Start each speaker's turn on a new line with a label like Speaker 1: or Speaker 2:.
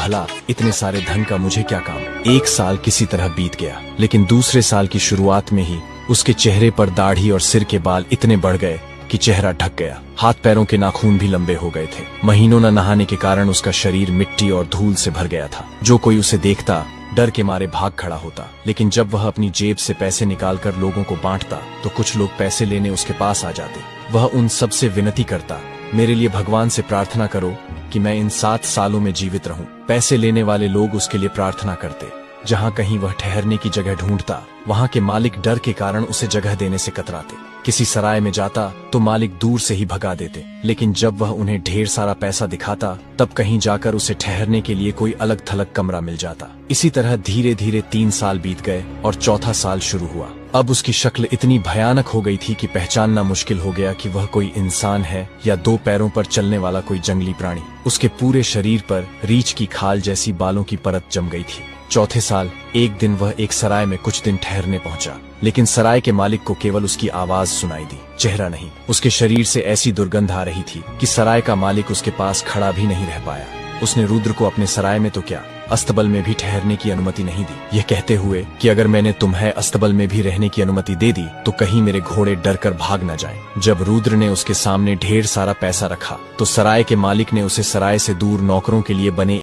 Speaker 1: भला इतने सारे धन का मुझे क्या काम। एक साल किसी तरह बीत गया, लेकिन दूसरे साल की शुरुआत में ही उसके चेहरे पर दाढ़ी और सिर के बाल इतने बढ़ गए कि चेहरा ढक गया। हाथ पैरों के नाखून भी लंबे हो गए थे। महीनों न नहाने के कारण उसका शरीर मिट्टी और धूल से भर गया था। जो कोई उसे देखता डर के मारे भाग खड़ा होता। लेकिन जब वह अपनी जेब से पैसे निकालकर लोगों को बांटता तो कुछ लोग पैसे लेने उसके पास आ जाते। वह उन सब से विनती करता, मेरे लिए भगवान से प्रार्थना करो कि मैं इन 7 सालों में जीवित रहूं। पैसे लेने वाले लोग उसके लिए प्रार्थना करते। जहां कहीं वह ठहरने की जगह ढूंढता, वहां के मालिक डर के कारण उसे जगह देने से कतराते। किसी सराय में जाता तो मालिक दूर से ही भगा देते। लेकिन जब वह उन्हें ढेर सारा पैसा दिखाता तब कहीं जाकर उसे ठहरने के लिए कोई अलग थलग कमरा मिल जाता। इसी तरह धीरे धीरे 3 साल बीत गए और चौथा साल शुरू हुआ। अब उसकी शक्ल इतनी भयानक हो गई थी कि पहचानना मुश्किल हो गया कि वह कोई इंसान है या 2 पैरों पर चलने वाला कोई जंगली प्राणी। उसके पूरे शरीर पर रीछ की खाल जैसी बालों की परत जम गई थी। चौथे साल एक दिन वह एक सराय में कुछ दिन ठहरने पहुंचा, लेकिन सराय के मालिक को केवल उसकी आवाज सुनाई दी, चेहरा नहीं। उसके शरीर से ऐसी दुर्गंध आ रही थी कि सराय का मालिक उसके पास खड़ा भी नहीं रह पाया। उसने रुद्र को अपने सराय में तो क्या, अस्तबल में भी ठहरने की अनुमति नहीं दी, यह कहते हुए कि अगर मैंने तुम्हें अस्तबल में भी रहने की अनुमति दे दी तो कहीं मेरे घोड़े डरकर भाग न जाएं। जब रुद्र ने उसके सामने ढेर सारा पैसा रखा तो सराय के मालिक ने उसे सराय से दूर नौकरों के लिए बने